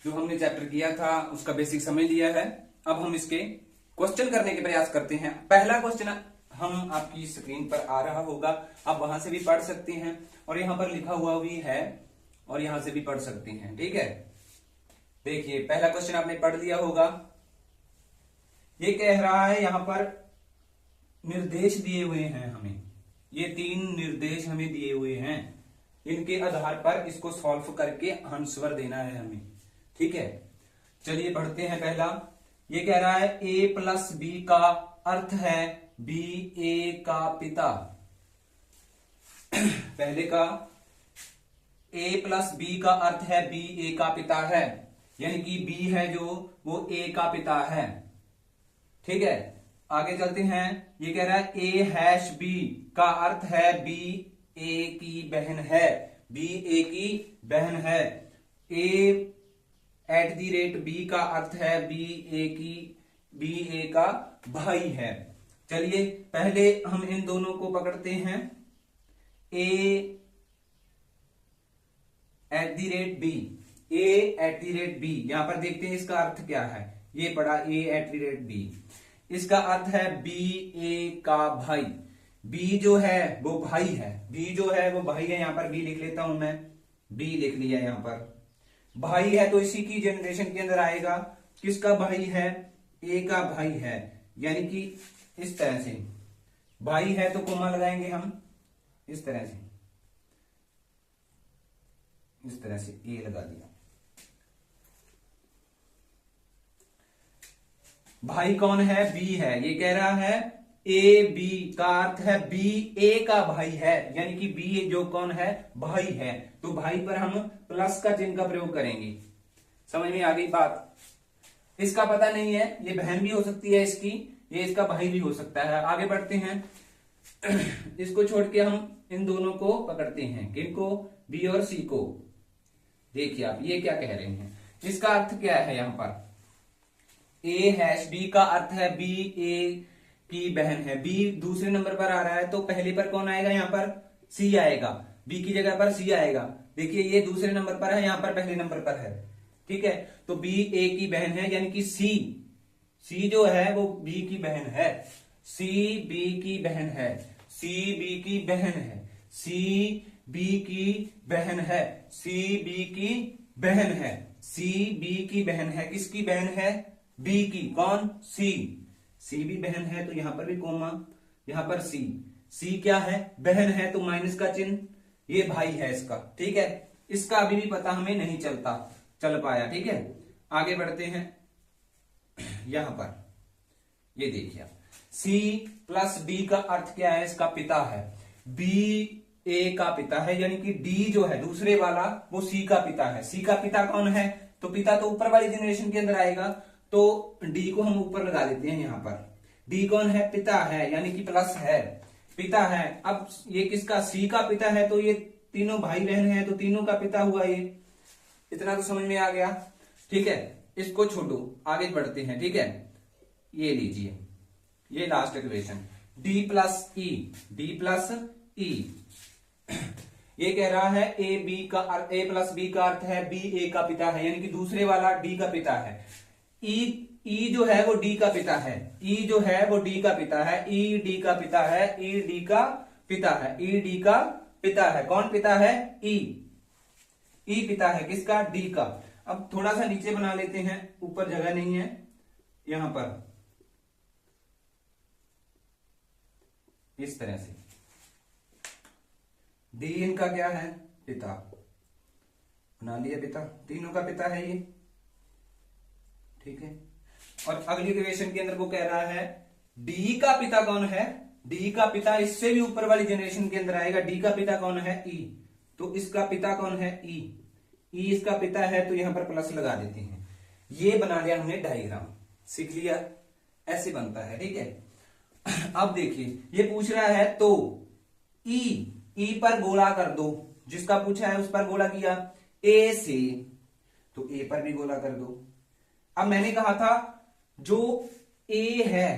जो हमने चैप्टर किया था उसका बेसिक समझ लिया है। अब हम इसके क्वेश्चन करने के प्रयास करते हैं। पहला क्वेश्चन हम आपकी स्क्रीन पर आ रहा होगा, आप वहां से भी पढ़ सकते हैं और यहां पर लिखा हुआ भी है और यहां से भी पढ़ सकते हैं। ठीक है, देखिए पहला क्वेश्चन आपने पढ़ लिया होगा। ये कह रहा है यहां पर निर्देश दिए हुए हैं हमें, ये 3 निर्देश हमें दिए हुए हैं, इनके आधार पर इसको सॉल्व करके आंसर देना है हमें। ठीक है, चलिए बढ़ते हैं। पहला ये कह रहा है a प्लस बी का अर्थ है b a का पिता। पहले का a प्लस बी का अर्थ है b a का पिता है, यानी कि b है जो वो a का पिता है। ठीक है, आगे चलते हैं। ये कह रहा है a हैश b का अर्थ है b a की बहन है, b a की बहन है। a at the rate B का अर्थ है बी ए का भाई है। चलिए पहले हम इन दोनों को पकड़ते हैं। A at the rate B, A at the rate B, यहां पर देखते हैं इसका अर्थ क्या है। ये पढ़ा ए एट दी रेट बी, इसका अर्थ है बी ए का भाई। बी जो है वो भाई है, बी जो है वो भाई है। यहां पर बी लिख लेता हूं मैं, बी लिख लिया यहां पर। भाई है तो इसी की जनरेशन के अंदर आएगा। किसका भाई है? ए का भाई है, यानी कि इस तरह से भाई है तो कोमा लगाएंगे हम इस तरह से, इस तरह से ए लगा दिया। भाई कौन है? बी है। ये कह रहा है ए बी का अर्थ है बी ए का भाई है, यानी कि बी जो कौन है? भाई है। तो भाई पर हम प्लस का चिन्ह का प्रयोग करेंगे। समझ में आ गई बात? इसका पता नहीं है, ये बहन भी हो सकती है इसकी, ये इसका भाई भी हो सकता है। आगे बढ़ते हैं। इसको छोड़ के हम इन दोनों को पकड़ते हैं। किनको? बी और सी को। देखिए आप ये क्या कह रहे हैं, इसका अर्थ क्या है? यहां पर ए हैश बी का अर्थ है बी ए की बहन है। बी दूसरे नंबर पर आ रहा है तो पहले पर कौन आएगा? यहां पर सी आएगा, बी की जगह पर सी आएगा। देखिए ये दूसरे नंबर पर है, यहां पर पहले नंबर पर है। ठीक है, तो बी ए की बहन है, यानी कि सी जो है वो बी की बहन है। सी बी की बहन है, सी बी की बहन है, सी बी की बहन है, सी बी की बहन है, सी बी की बहन है। किसकी बहन है? बी की। कौन? सी। सी भी बहन है तो यहां पर भी कोमा, यहां पर सी। सी क्या है? बहन है तो माइनस का चिन्ह। ये भाई है इसका। ठीक है, इसका अभी भी पता हमें नहीं चल पाया। ठीक है, आगे बढ़ते हैं। यहां पर ये देखिए, सी प्लस बी का अर्थ क्या है? इसका पिता है। बी ए का पिता है, यानी कि डी जो है दूसरे वाला वो सी का पिता है। सी का पिता कौन है? तो पिता तो ऊपर वाली जनरेशन के अंदर आएगा, तो डी को हम ऊपर लगा देते हैं। यहां पर डी कौन है? पिता है, यानी कि प्लस है, पिता है। अब ये किसका? सी का पिता है, तो ये तीनों भाई बहन है तो तीनों का पिता हुआ ये। इतना तो समझ में आ गया। ठीक है, इसको छोड़ो, आगे बढ़ते हैं। ठीक है, ये लीजिए, ये लास्ट इक्वेशन डी प्लस ई, डी प्लस ई। ये कह रहा है ए प्लस बी का अर्थ है बी ए का पिता है, यानी कि दूसरे वाला डी का पिता है। ई जो है वो डी का पिता है, ई जो है वो डी का पिता है, ई डी का पिता है, ई डी का पिता है, ई डी का पिता है। कौन पिता है? ई पिता है। किसका? डी का। अब थोड़ा सा नीचे बना लेते हैं, ऊपर जगह नहीं है यहां पर, इस तरह से। डी इनका क्या है? पिता। बना लिया पिता, तीनों का पिता है ये। ठीक है, और अगली इक्वेशन के अंदर वो कह रहा है डी का पिता कौन है? डी का पिता इससे भी ऊपर वाली जनरेशन के अंदर आएगा। डी का पिता कौन है? ई। तो इसका पिता कौन है? ई। ई इसका पिता है, तो यहां पर प्लस लगा देते हैं। ये बना लिया हमने डायग्राम, सीख लिया, ऐसे बनता है। ठीक है, अब देखिए ये पूछ रहा है तो ई पर गोला कर दो। जिसका पूछा है उस पर गोला किया ए से, तो ए पर भी गोला कर दो। अब मैंने कहा था जो ए है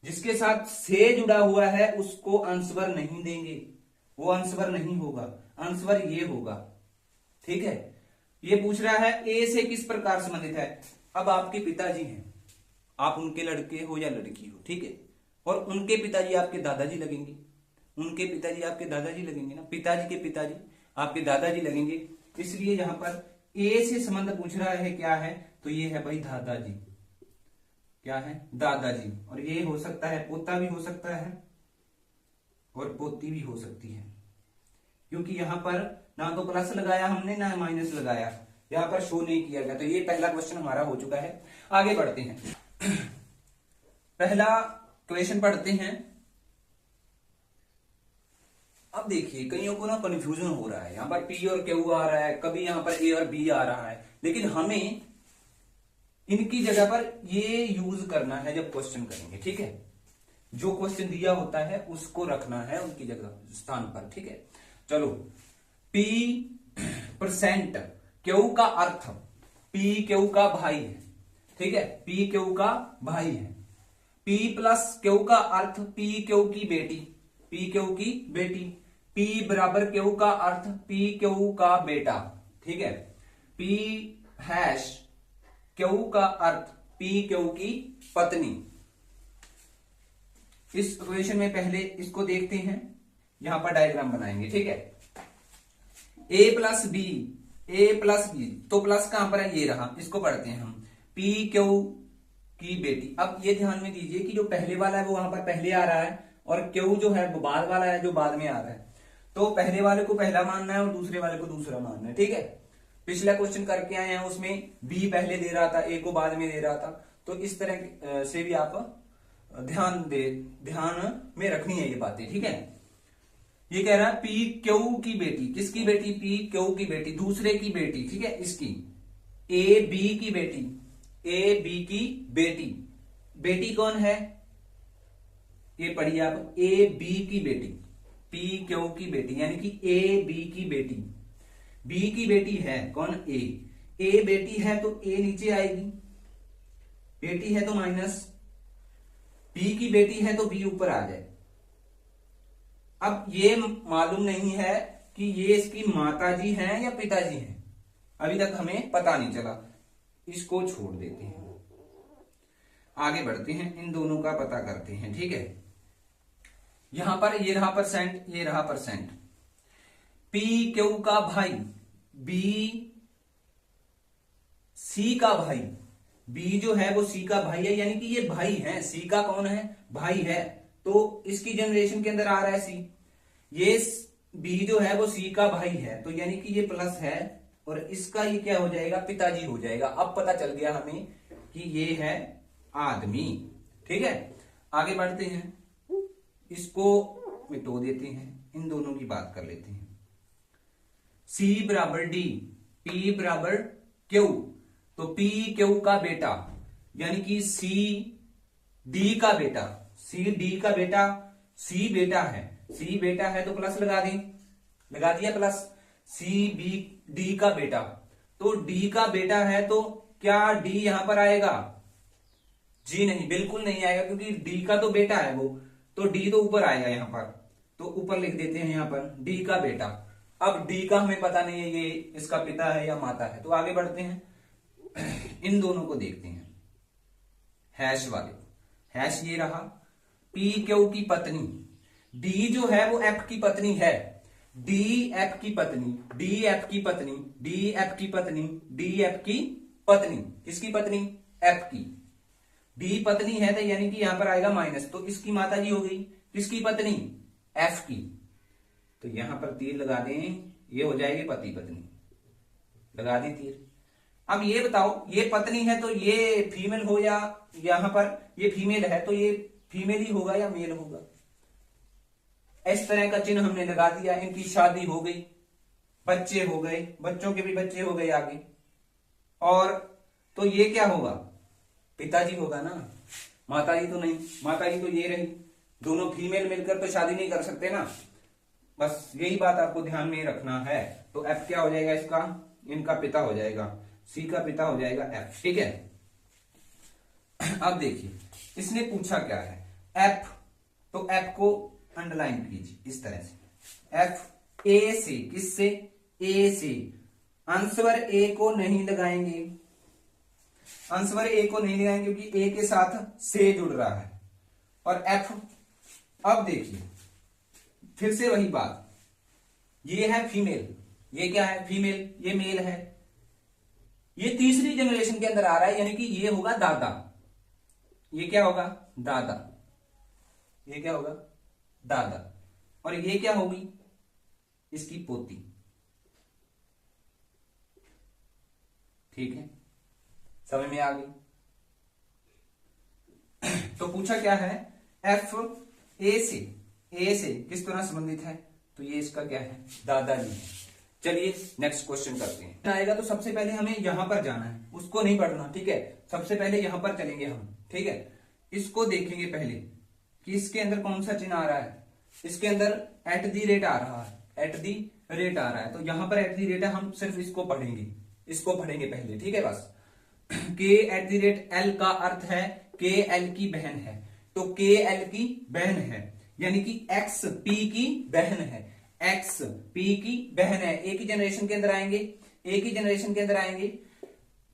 जिसके साथ से जुड़ा हुआ है उसको अंशवर नहीं देंगे, वो अंशवर नहीं होगा, अंशवर ये होगा। ठीक है, ये पूछ रहा है ए से किस प्रकार संबंधित है। अब आपके पिताजी हैं, आप उनके लड़के हो या लड़की हो, ठीक है, और उनके पिताजी आपके दादाजी लगेंगे, उनके पिताजी आपके दादाजी लगेंगे ना, पिताजी के पिताजी आपके दादाजी लगेंगे। इसलिए यहां पर ए से संबंध पूछ रहा है, क्या है, तो ये है भाई दादाजी, क्या है, दादाजी। और ये हो सकता है पोता भी हो सकता है और पोती भी हो सकती है, क्योंकि यहां पर ना तो प्लस लगाया हमने ना माइनस लगाया, यहां पर शो नहीं किया गया। तो ये पहला क्वेश्चन हमारा हो चुका है। आगे बढ़ते हैं, पहला क्वेश्चन पढ़ते हैं। अब देखिए कईयों को ना कंफ्यूजन हो रहा है, यहां पर पी और क्यू आ रहा है, कभी यहां पर ए और बी आ रहा है, लेकिन हमें इनकी जगह पर ये यूज करना है जब क्वेश्चन करेंगे, ठीक है। जो क्वेश्चन दिया होता है उसको रखना है उनकी जगह स्थान पर, ठीक है। चलो, P% क्यू का अर्थ पी क्यू का भाई है, ठीक है, पी क्यू का भाई है। P प्लस क्यू का अर्थ पी क्यू की बेटी, पी क्यू की बेटी। P बराबर क्यू का अर्थ पी क्यू का बेटा, ठीक है। P हैश क्यू का अर्थ पी क्यू की पत्नी। इस इक्वेशन में पहले इसको देखते हैं, यहां पर डायग्राम बनाएंगे, ठीक है। ए प्लस बी, ए प्लस बी, तो प्लस कहां पर है, ये रहा, इसको पढ़ते हैं हम, पी क्यू की बेटी। अब ये ध्यान में दीजिए कि जो पहले वाला है वो वहां पर पहले आ रहा है, और क्यू जो है वो बाद वाला है जो बाद में आ रहा है। तो पहले वाले को पहला मानना है और दूसरे वाले को दूसरा मानना है, ठीक है। पिछला क्वेश्चन करके आए हैं, उसमें बी पहले दे रहा था, ए को बाद में दे रहा था। तो इस तरह से भी आप ध्यान में रखनी है ये बातें, ठीक है। ये कह रहा है पी क्यू की बेटी, किसकी बेटी, पी क्यू की बेटी, दूसरे की बेटी, ठीक है, इसकी। ए बी की बेटी, ए बी की बेटी, बेटी कौन है, ये पढ़िए आप, ए बी की बेटी, पी क्यू की बेटी, यानी कि ए बी की बेटी। बी की बेटी है कौन, ए बेटी है तो ए नीचे आएगी, बेटी है तो माइनस, बी की बेटी है तो बी ऊपर आ जाए। अब ये मालूम नहीं है कि ये इसकी माताजी हैं या पिताजी हैं, अभी तक हमें पता नहीं चला, इसको छोड़ देते हैं। आगे बढ़ते हैं, इन दोनों का पता करते हैं, ठीक है। यहां पर ये रहा परसेंट, ये रहा परसेंट। पी क्यू का भाई, बी सी का भाई, बी जो है वो सी का भाई है, यानी कि ये भाई है, सी का कौन है, भाई है, तो इसकी जनरेशन के अंदर आ रहा है सी। ये बी जो है वो सी का भाई है, तो यानी कि ये प्लस है, और इसका ये क्या हो जाएगा, पिताजी हो जाएगा। अब पता चल गया हमें कि ये है आदमी, ठीक है। आगे बढ़ते हैं, इसको मिटो देते हैं, इन दोनों की बात कर लेते हैं। सी बराबर डी, पी बराबर क्यू, तो पी क्यू का बेटा, यानी कि सी डी का बेटा, सी डी का बेटा, सी बेटा है, सी बेटा है तो प्लस लगा दें, लगा दिया प्लस। सी बी डी का बेटा, तो डी का बेटा है तो क्या डी यहां पर आएगा, जी नहीं, बिल्कुल नहीं आएगा, क्योंकि डी का तो बेटा है वो, तो डी तो ऊपर आएगा यहां पर, तो ऊपर लिख देते हैं यहां पर डी का बेटा। अब डी का हमें पता नहीं है ये इसका पिता है या माता है, तो आगे बढ़ते हैं, इन दोनों को देखते हैं, हैश वाले, हैश ये रहा, पी क्यू की पत्नी, डी जो है वो एफ की पत्नी है, डी एफ की पत्नी, डी एफ की पत्नी, डी एफ की पत्नी, डी एफ की पत्नी, किसकी पत्नी, एफ की। डी पत्नी है तो यानी कि यहां पर आएगा माइनस, तो इसकी माता जी हो गई, किसकी पत्नी, एफ की, तो यहां पर तीर लगा दें, ये हो जाएगी पति पत्नी, लगा दी तीर। अब ये बताओ, ये पत्नी है तो ये फीमेल हो, या यहां पर ये फीमेल है तो ये फीमेल ही होगा या मेल होगा, इस तरह का चिन्ह हमने लगा दिया। इनकी शादी हो गई, बच्चे हो गए, बच्चों के भी बच्चे हो गए आगे, और तो ये क्या होगा, पिताजी होगा ना, माताजी तो नहीं, माताजी तो ये रही, दोनों फीमेल मिलकर तो शादी नहीं कर सकते ना, बस यही बात आपको ध्यान में रखना है। तो एफ क्या हो जाएगा इसका, इनका पिता हो जाएगा, सी का पिता हो जाएगा एफ, ठीक है। अब देखिए इसने पूछा क्या है, एफ, तो एफ को अंडरलाइन कीजिए इस तरह से, एफ ए से, किससे, ए से, आंसर ए को नहीं लगाएंगे, आंसर ए को नहीं लगाएंगे क्योंकि ए के साथ से जुड़ रहा है। और एफ, अब देखिए फिर से वही बात, ये है फीमेल, ये क्या है फीमेल, ये मेल है, ये तीसरी जनरेशन के अंदर आ रहा है, यानी कि ये होगा दादा, ये क्या होगा दादा, ये क्या होगा दादा, और ये क्या होगी इसकी पोती। ठीक है, समझ में आ गई। तो पूछा क्या है, एफ ए से किस तरह संबंधित है, तो ये इसका क्या है दादाजी है। चलिए नेक्स्ट क्वेश्चन करते हैं। आएगा तो सबसे पहले हमें यहां पर जाना है, उसको नहीं पढ़ना, ठीक है, सबसे पहले यहां पर चलेंगे हम, ठीक है। इसको देखेंगे पहले कि इसके अंदर कौन सा चिन्ह आ रहा है, इसके अंदर एट दी रेट आ रहा है, एट दी रेट आ रहा है, तो यहां पर एट दी रेट है, हम सिर्फ इसको पढ़ेंगे, इसको पढ़ेंगे पहले, ठीक है बस। के एट दी रेट एल का अर्थ है के एल की बहन है, तो के एल की बहन है, यानी कि एक्स पी की बहन है, एक्स पी की बहन है, एक ही जनरेशन के अंदर आएंगे, एक ही जनरेशन के अंदर आएंगे,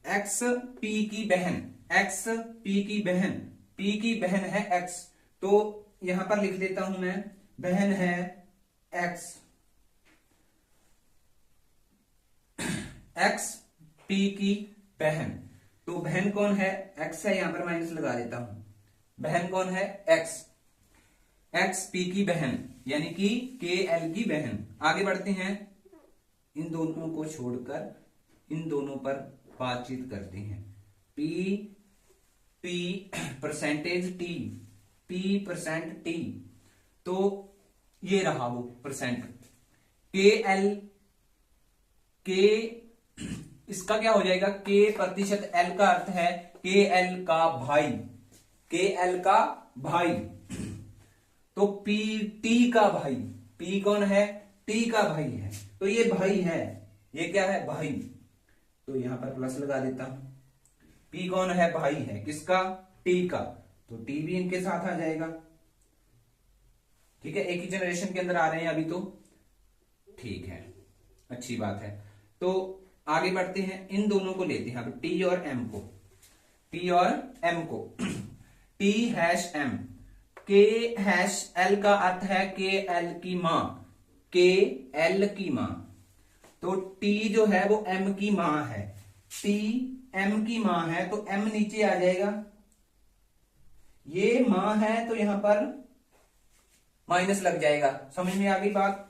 एक्स पी की बहन, एक्स पी की बहन, पी की बहन है एक्स, तो यहां पर लिख देता हूं मैं, बहन है एक्स, एक्स पी की बहन, तो बहन कौन है एक्स है, यहां पर माइनस लगा देता हूं, बहन कौन है एक्स, एक्स पी की बहन यानी कि के एल की बहन। आगे बढ़ते हैं, इन दोनों को छोड़कर इन दोनों पर बातचीत करते हैं, P P percentage T, P percent T, तो ये रहा वो परसेंट, के एल, के इसका क्या हो जाएगा, के प्रतिशत एल का अर्थ है के एल का भाई, के एल का भाई, तो पी टी का भाई, पी कौन है टी का भाई है, तो ये भाई है, ये क्या है भाई, तो यहां पर प्लस लगा देता हूं, पी कौन है भाई है किसका टी का, तो टी भी इनके साथ आ जाएगा, ठीक है, एक ही जनरेशन के अंदर आ रहे हैं अभी, तो ठीक है, अच्छी बात है। तो आगे बढ़ते हैं, इन दोनों को लेते हैं अब, टी और एम को, टी और एम को, टी हैश एम, के हैश एल का अर्थ है के एल की मां, के एल की मां, तो टी जो है वो एम की मां है, टी एम की मां है, तो एम नीचे आ जाएगा, ये मां है तो यहां पर माइनस लग जाएगा, समझ में आ गई बात,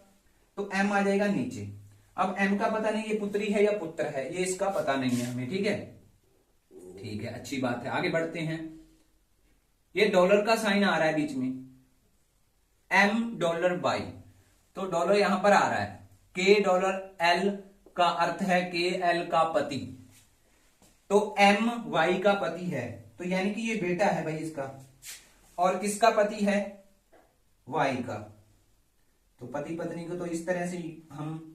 तो एम आ जाएगा नीचे। अब एम का पता नहीं ये पुत्री है या पुत्र है, ये इसका पता नहीं है हमें, ठीक है, ठीक है, अच्छी बात है। आगे बढ़ते हैं, ये डॉलर का साइन आ रहा है बीच में, एम डॉलर बाई, तो डॉलर यहां पर आ रहा है, के डॉलर एल का अर्थ है के एल का पति, तो एम वाई का पति है, तो यानी कि ये बेटा है भाई इसका, और किसका पति है वाई का, तो पति पत्नी को तो इस तरह से हम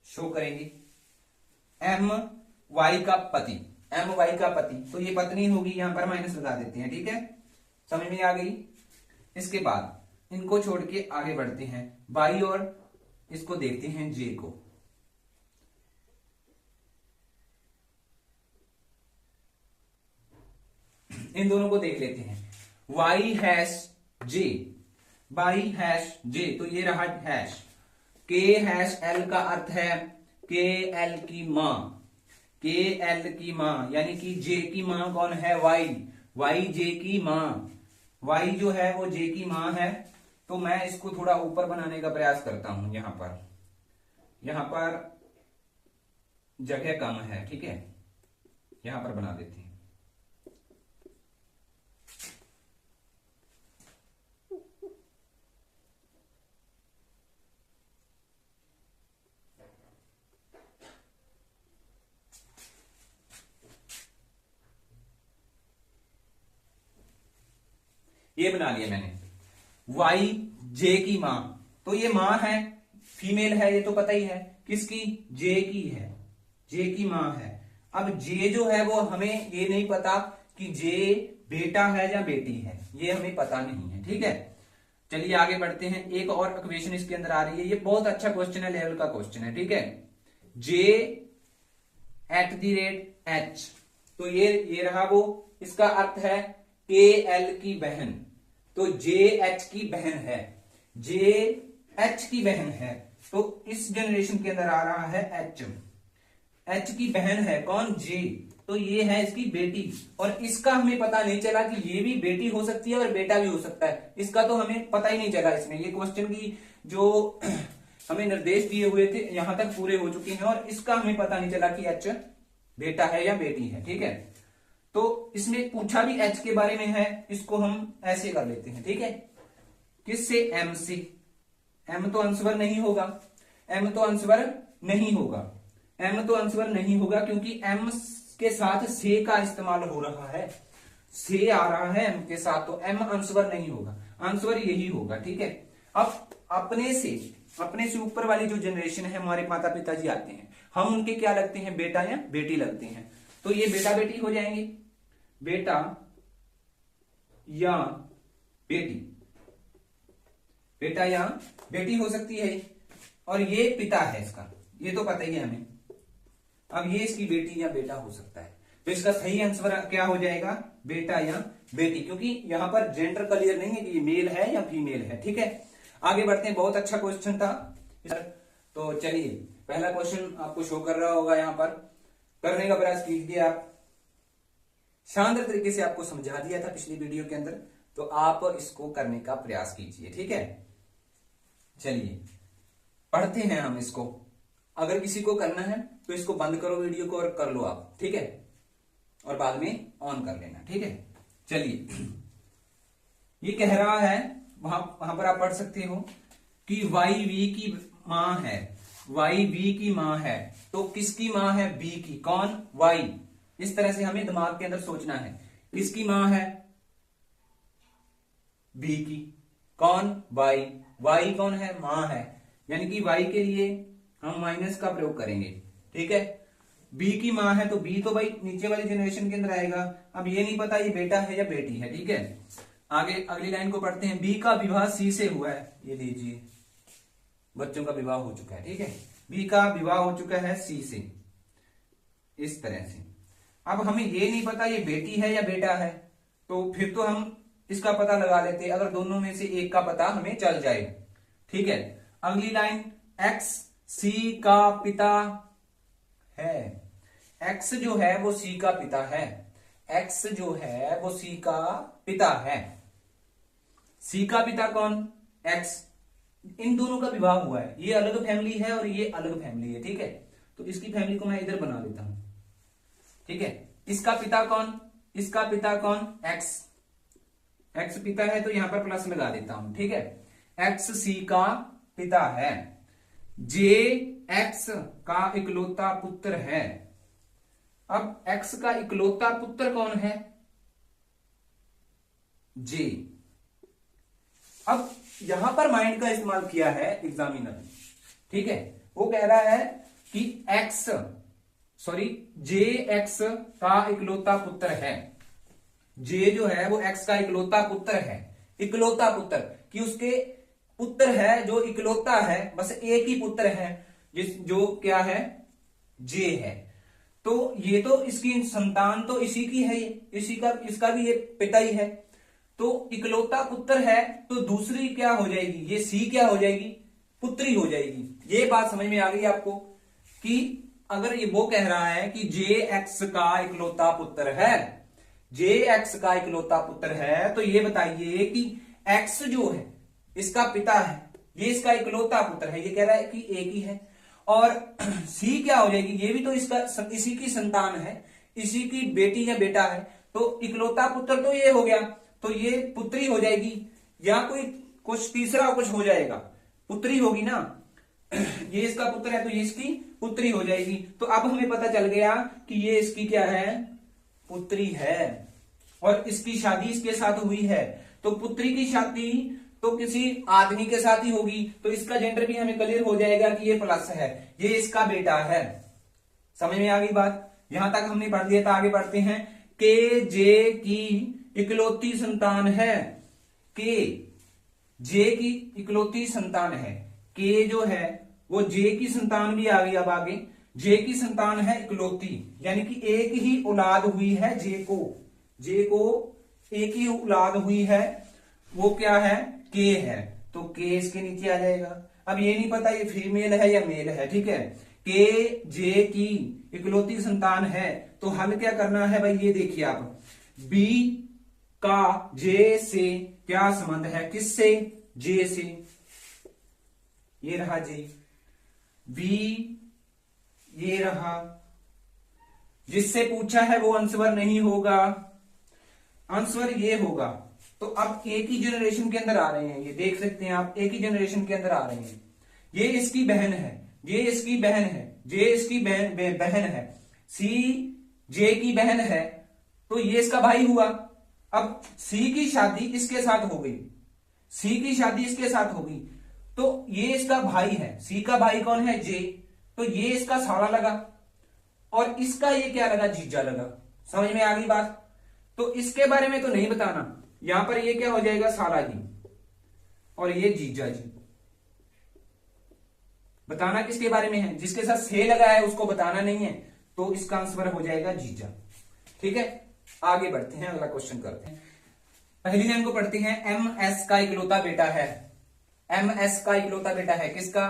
शो करेंगे, एम वाई का पति, एम वाई का पति, तो ये पत्नी होगी, यहां पर माइनस लगा देते हैं, ठीक है, समझ में आ गई। इसके बाद इनको छोड़ के आगे बढ़ते हैं, बाई और इसको देखते हैं जे को, इन दोनों को देख लेते हैं, Y hash J, by hash J, तो ये रहा हैश, के हैश एल का अर्थ है के एल की मां, के एल की मां, यानी कि जे की मां कौन है वाई, वाई जे की मां, वाई जो है वो जे की मां है, तो मैं इसको थोड़ा ऊपर बनाने का प्रयास करता हूं, यहां पर जगह कम है, ठीक है, यहां पर बना देते हैं, ये बना लिया मैंने, वाई जे की मां, तो ये मां है, फीमेल है, ये तो पता ही है, किसकी जे की है, जे की मां है। अब जे जो है वो हमें ये नहीं पता कि जे बेटा है या बेटी है, ये हमें पता नहीं है, ठीक है। चलिए आगे बढ़ते हैं, एक और इक्वेशन इसके अंदर आ रही है, ये बहुत अच्छा क्वेश्चन है, लेवल का क्वेश्चन है, ठीक है, जे @h। तो ये रहा वो, इसका अर्थ है KL की बहन, तो JH की बहन है, JH की बहन है। तो इस जनरेशन के अंदर आ रहा है H की बहन है कौन, J, तो ये है इसकी बेटी। और इसका हमें पता नहीं चला कि ये भी बेटी हो सकती है और बेटा भी हो सकता है, इसका तो हमें पता ही नहीं चला। इसमें ये क्वेश्चन की जो हमें निर्देश दिए हुए थे यहां तक पूरे हो चुके हैं और इसका हमें पता नहीं चला कि H बेटा है या बेटी है। ठीक है, तो इसमें पूछा भी H के बारे में है, इसको हम ऐसे कर लेते हैं। ठीक है, किससे, M से। M तो आंसर नहीं होगा, M तो आंसर नहीं होगा, M तो आंसर नहीं होगा क्योंकि M के साथ से का इस्तेमाल हो रहा है, से आ रहा है M के साथ, तो M आंसर नहीं होगा, आंसर यही होगा। ठीक है, अब अपने से ऊपर वाली जो जनरेशन है, हमारे माता पिताजी आते हैं, हम उनके क्या लगते हैं, बेटा या बेटी लगते हैं। तो ये बेटा बेटी हो जाएंगे, बेटा या बेटी, बेटा या बेटी हो सकती है। और ये पिता है इसका, ये तो पता ही है हमें। अब ये इसकी बेटी या बेटा हो सकता है, तो इसका सही आंसर क्या हो जाएगा, बेटा या बेटी, क्योंकि यहां पर जेंडर क्लियर नहीं है कि ये मेल है या फीमेल है। ठीक है, आगे बढ़ते हैं। बहुत अच्छा क्वेश्चन था। तो चलिए, पहला क्वेश्चन आपको शो कर रहा होगा, यहां पर करने का प्रयास कीजिए। आप शानदार तरीके से आपको समझा दिया था पिछली वीडियो के अंदर, तो आप इसको करने का प्रयास कीजिए। ठीक है, चलिए पढ़ते हैं हम इसको। अगर किसी को करना है तो इसको बंद करो वीडियो को और कर लो आप। ठीक है, और बाद में ऑन कर लेना। ठीक है, चलिए, ये कह रहा है, वहां पर आप पढ़ सकते हो कि वाई वी की मां है, वाई वी की मां है, तो किसकी मां है, बी की, कौन, वाई। इस तरह से हमें दिमाग के अंदर सोचना है, किसकी मां है, बी की, कौन, वाई, वाई कौन है, मां है, यानी कि वाई के लिए हम माइनस का प्रयोग करेंगे। ठीक है, बी की मां है तो बी तो भाई नीचे वाली जनरेशन के अंदर आएगा। अब ये नहीं पता ये बेटा है या बेटी है। ठीक है, आगे अगली लाइन को पढ़ते हैं। बी का विवाह सी से हुआ है, ये लीजिए, बच्चों का विवाह हो चुका है। ठीक है, बी का विवाह हो चुका है सी से, इस तरह से। अब हमें ये नहीं पता ये बेटी है या बेटा है, तो फिर तो हम इसका पता लगा लेते अगर दोनों में से एक का पता हमें चल जाए। ठीक है, अगली लाइन, एक्स सी का पिता है, एक्स जो है वो सी का पिता है, एक्स जो है वो सी का पिता है। सी का पिता कौन, एक्स। इन दोनों का विवाह हुआ है, ये अलग फैमिली है और ये अलग फैमिली है। ठीक है, तो इसकी फैमिली को मैं इधर बना देता हूं। ठीक है, इसका पिता कौन, इसका पिता कौन, एक्स, एक्स पिता है तो यहां पर प्लस लगा देता हूं। ठीक है, एक्स सी का पिता है, जे एक्स का इकलौता पुत्र है। अब एक्स का इकलौता पुत्र कौन है, जे। अब यहां पर माइंड का इस्तेमाल किया है एग्जामिनर ने। ठीक है, वो कह रहा है कि एक्स, सॉरी, जे एक्स का इकलौता पुत्र है। जे जो है वो एक्स का इकलौता पुत्र है, इकलौता पुत्र, कि उसके पुत्र है जो इकलौता है, बस एक ही पुत्र है, जो क्या है, जे है। तो ये तो इसकी संतान तो इसी की है, इसी का, इसका भी ये पिता ही है। तो इकलौता पुत्र है तो दूसरी क्या हो जाएगी, ये सी क्या हो जाएगी, पुत्री हो जाएगी। ये बात समझ में आ गई आपको कि अगर ये वो कह रहा है कि जे एक्स का इकलौता पुत्र है, जे एक्स का इकलौता पुत्र है, तो ये बताइए कि एक्स जो है इसका पिता है, ये इसका इकलौता पुत्र है, ये कह रहा है कि एक ही है। और सी क्या हो जाएगी, ये भी तो इसका, इसी की संतान है, इसी की बेटी या बेटा है, तो इकलौता पुत्र तो ये हो गया, तो ये पुत्री हो जाएगी, या कोई कुछ तीसरा कुछ हो जाएगा, पुत्री होगी ना। ये इसका पुत्र है तो ये इसकी पुत्री हो जाएगी। तो अब हमें पता चल गया कि ये इसकी क्या है, पुत्री है, और इसकी शादी इसके साथ हुई है। तो पुत्री की शादी तो किसी आदमी के साथ ही होगी, तो इसका जेंडर भी हमें क्लियर हो जाएगा कि ये प्लस है, ये इसका बेटा है। समझ में आ गई बात, यहां तक हमने पढ़ लिया था। आगे बढ़ते हैं। के जे की इकलौती संतान है, के जे की इकलौती संतान है, के जो है वो जे की संतान भी आ गई। अब आगे जे की संतान है इकलौती, यानी कि एक ही औलाद हुई है जे को एक ही औलाद हुई है, वो क्या है, के है, तो के इसके नीचे आ जाएगा। अब ये नहीं पता ये फीमेल है या मेल है, ठीक है। के जे की इकलौती संतान है, तो हल क्या करना है भाई, ये देखिए आप, बी का जे से क्या संबंध है, किससे, जे से, ये रहा जे, बी ये रहा, जिससे पूछा है वो आंसर नहीं होगा, आंसर ये होगा। तो अब एक ही जनरेशन के अंदर आ रहे हैं, ये देख सकते हैं आप, एक ही जनरेशन के अंदर आ रहे हैं। ये इसकी बहन है, ये इसकी बहन है, जे इसकी बहन है, सी जे की बहन है, तो ये इसका भाई हुआ। अब सी की शादी इसके साथ हो गई, सी की शादी इसके साथ हो गई, तो ये इसका भाई है, सी का भाई कौन है, जे, तो ये इसका साला लगा, और इसका ये क्या लगा, जीजा लगा। समझ में आ गई बात। तो इसके बारे में तो नहीं बताना, यहां पर ये क्या हो जाएगा, साला जी, और ये जीजा जी। बताना किसके बारे में है, जिसके साथ से लगा है उसको बताना नहीं है, तो इसका आंसर हो जाएगा जीजा। ठीक है, आगे बढ़ते हैं, अगला क्वेश्चन करते हैं। पहली लाइन को पढ़ते हैं। एम एस का इकलौता बेटा है, एम एस का इकलौता बेटा है, किसका,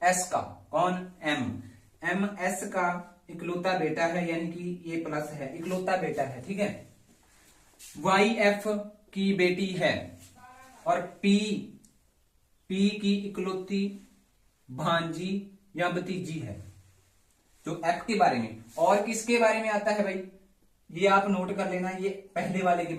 एस का, कौन, एम एस का इकलौता बेटा है, यानी कि ये प्लस है, इकलौता बेटा है, ठीक है। वाई एफ की बेटी है, और पी की इकलौती भांजी या भतीजी है, जो एफ के बारे में। और किसके बारे में आता है भाई, ये आप नोट कर लेना, ये पहले वाले के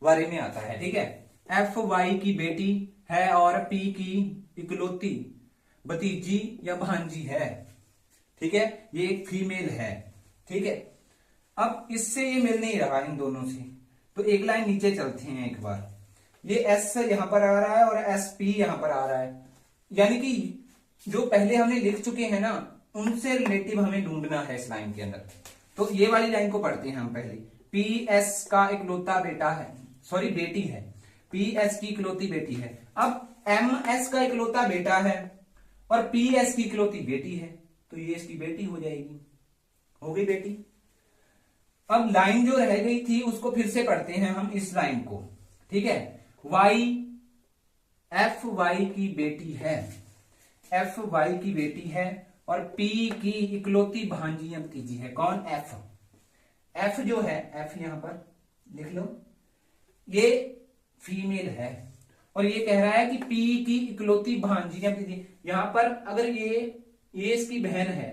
बारे में आता है, ठीक है। एफ वाई की बेटी है और पी की इकलौती भतीजी या भांजी है, ठीक है, ये एक फीमेल है, ठीक है। अब इससे ये मिल नहीं रहा इन दोनों से, तो एक लाइन नीचे चलते हैं एक बार। ये एस यहां पर आ रहा है और एस पी यहां पर आ रहा है, यानी कि जो पहले हमने लिख चुके हैं ना, उनसे रिलेटिव हमें ढूंढना है इस लाइन के अंदर। तो ये वाली लाइन को पढ़ते हैं हम पहले। पी एस का इकलौता बेटा है, सॉरी बेटी है, पी एस की इकलौती बेटी है। अब एम एस का इकलौता बेटा है और पी एस की इकलौती बेटी है, तो ये इसकी बेटी हो जाएगी, हो गई बेटी। अब लाइन जो रह गई थी उसको फिर से पढ़ते हैं हम, इस लाइन को, ठीक है। वाई एफ वाई की बेटी है, एफ वाई की बेटी है, और पी की इकलौती भांजी या भतीजी है, कौन, एफ। एफ जो है, एफ यहां पर लिख लो, ये फीमेल है, और ये कह रहा है कि पी की इकलौती भांजी या भतीजी। यहां पर अगर ये इसकी बहन है,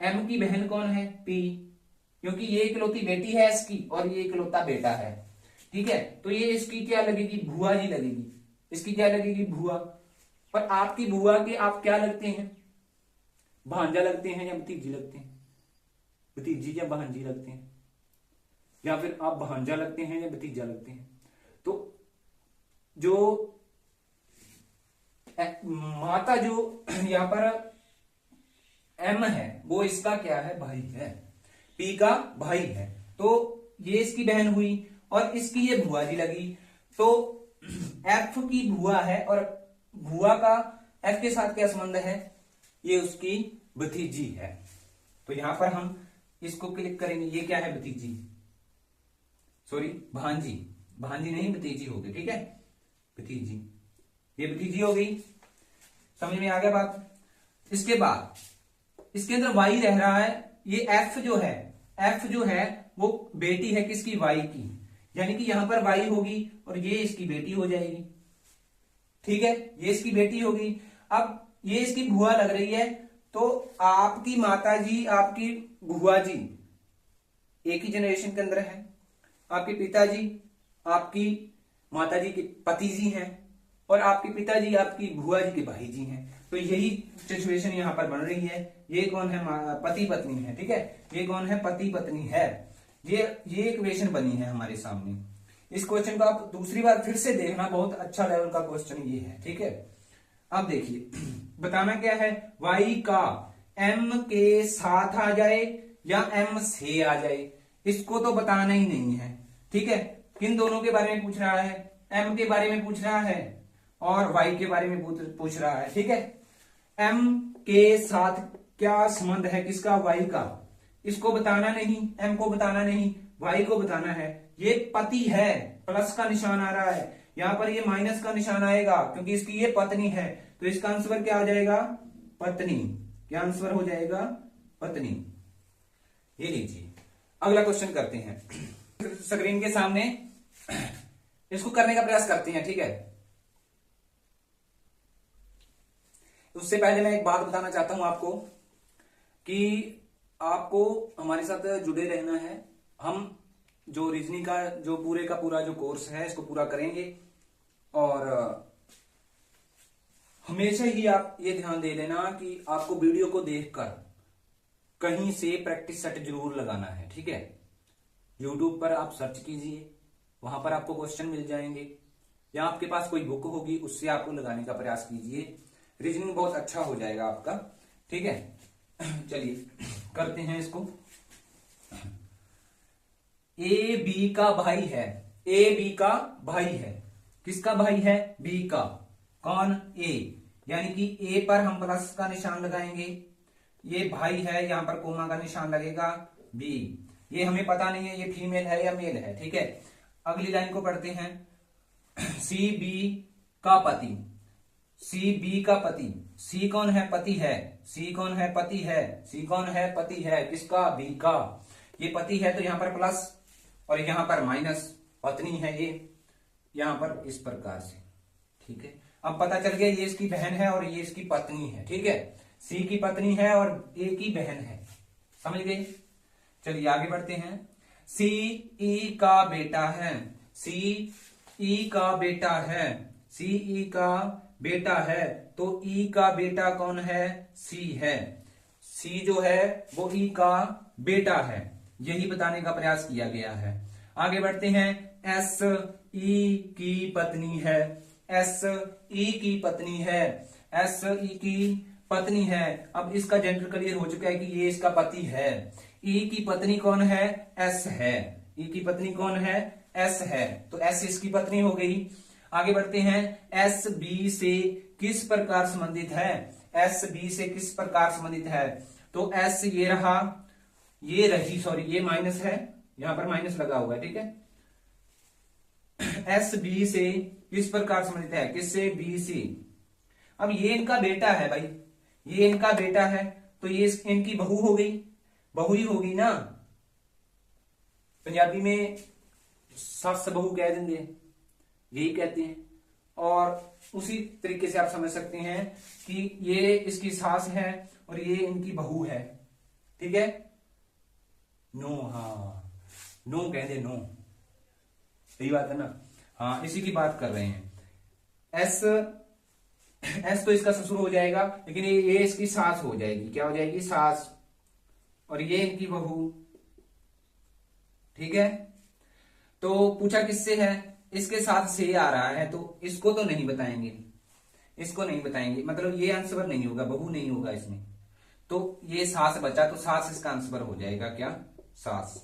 एम की बहन कौन है, पी, क्योंकि ये इकलौती बेटी है इसकी और ये इकलौता बेटा है, ठीक है। तो ये इसकी क्या लगेगी, बुआ जी लगेगी, इसकी क्या लगेगी, बुआ। पर आपकी बुआ के आप क्या लगते हैं, भांजा लगते हैं या भतीजी लगते हैं, भतीजी या भांजी लगते हैं, या फिर आप भांजा लगते हैं या भतीजा लगते हैं। तो जो माता जो यहां पर एम है, वो इसका क्या है, भाई है, पी का भाई है, तो ये इसकी बहन हुई और इसकी ये बुआ जी लगी। तो एफ की बुआ है और बुआ का एफ के साथ क्या संबंध है, ये उसकी भतीजी है। तो यहां पर हम इसको क्लिक करेंगे, ये क्या है, भतीजी, सॉरी भांजी, भांजी नहीं भतीजी होगी, ठीक है, भतीजी, ये भतीजी हो गई। समझ में आ गया बात। इसके बाद इसके अंदर वाई रह रहा है, ये एफ जो है वो बेटी है किसकी, वाई की, यानी कि यहां पर वाई होगी और ये इसकी बेटी हो जाएगी, ठीक है, ये इसकी बेटी होगी। अब ये इसकी बुआ लग रही है, तो आपकी माता जी आपकी बुआ जी एक ही जनरेशन के अंदर है, आपके पिताजी आपकी माता जी के पति जी हैं, और आपके पिताजी आपकी बुआ जी के भाई जी हैं। तो यही सिचुएशन यहां पर बन रही है। ये कौन है, पति पत्नी है, ठीक है, ये कौन है, पति पत्नी है। ये इक्वेशन बनी है हमारे सामने। इस क्वेश्चन को आप दूसरी बार फिर से देखना, बहुत अच्छा लेवल का क्वेश्चन ये है, ठीक है। अब देखिए बताना क्या है, y का m के साथ आ जाए या m से आ जाए, इसको तो बताना ही नहीं है, ठीक है। किन दोनों के बारे में पूछ रहा है, m के बारे में पूछ रहा है और y के बारे में पूछ रहा है, ठीक है। m के साथ क्या संबंध है, किसका, वाई का। इसको बताना नहीं, एम को बताना नहीं, वाई को बताना है। ये पति है, प्लस का निशान आ रहा है, यहां पर ये माइनस का निशान आएगा क्योंकि इसकी ये पत्नी है। तो इसका आंसर क्या आ जाएगा, पत्नी। क्या आंसर हो जाएगा, पत्नी। ये लीजिए अगला क्वेश्चन करते हैं। स्क्रीन के सामने इसको करने का प्रयास करते हैं, ठीक है। उससे पहले मैं एक बात बताना चाहता हूं आपको कि आपको हमारे साथ जुड़े रहना है। हम जो रीजनिंग का जो पूरे का पूरा जो कोर्स है इसको पूरा करेंगे और हमेशा ही आप ये ध्यान दे लेना कि आपको वीडियो को देखकर कहीं से प्रैक्टिस सेट जरूर लगाना है, ठीक है। यूट्यूब पर आप सर्च कीजिए, वहां पर आपको क्वेश्चन मिल जाएंगे, या आपके पास कोई बुक होगी उससे आपको लगाने का प्रयास कीजिए। रीजनिंग बहुत अच्छा हो जाएगा आपका, ठीक है। चलिए करते हैं इसको। ए बी का भाई है, ए बी का भाई है। किसका भाई है, बी का। कौन, ए। यानी कि ए पर हम प्लस का निशान लगाएंगे, ये भाई है, यहां पर कोमा का निशान लगेगा, बी। ये हमें पता नहीं है ये फीमेल है या मेल है, ठीक है। अगली लाइन को पढ़ते हैं। सी बी का पति, सी बी का पति। सी कौन है, पति है। सी कौन है, पति है। सी कौन है, पति है। किसका, बी का। ये पति है तो यहां पर प्लस और यहां पर माइनस, पत्नी है ये, यहां पर इस प्रकार से, ठीक है। अब पता चल गया ये इसकी बहन है और ये इसकी पत्नी है, ठीक है। सी की पत्नी है और ए की बहन है, समझ गए। चलिए आगे बढ़ते हैं। सी ई का बेटा है, सी ई का बेटा है। सी ई का बेटा है तो ई का बेटा कौन है, सी है। सी जो है वो ई का बेटा है, यही बताने का प्रयास किया गया है। आगे बढ़ते हैं। एस ई की पत्नी है, एस ई की पत्नी है, एस ई की पत्नी है। अब इसका जेंडर क्लियर हो चुका है कि ये इसका पति है। ई की पत्नी कौन है, एस है। ई की पत्नी कौन है, एस है, तो एस इसकी पत्नी हो गई। आगे बढ़ते हैं। एस बी से किस प्रकार संबंधित है, एस बी से किस प्रकार संबंधित है। तो एस ये रहा, ये रही, सॉरी ये माइनस है, यहां पर माइनस लगा हुआ है, ठीक है। एस बी से किस प्रकार संबंधित है, किससे, बी से। अब ये इनका बेटा है भाई, ये इनका बेटा है तो ये इनकी बहू हो गई, बहू ही होगी ना। पंजाबी में सास बहू कह देंगे, यही कहते हैं। और उसी तरीके से आप समझ सकते हैं कि ये इसकी सास है और ये इनकी बहू है, ठीक है। नो, हाँ नो कह दे, नो, सही बात है ना। हाँ इसी की बात कर रहे हैं। एस, एस तो इसका ससुर हो जाएगा, लेकिन ये इसकी सास हो जाएगी, क्या हो जाएगी, सास। और ये इनकी बहू, ठीक है। तो पूछा किससे है, इसके साथ से आ रहा है तो इसको तो नहीं बताएंगे, इसको नहीं बताएंगे, मतलब ये आंसर नहीं होगा, बहू नहीं होगा इसमें। तो ये सास बचा तो सास इसका आंसर हो जाएगा, क्या, सास।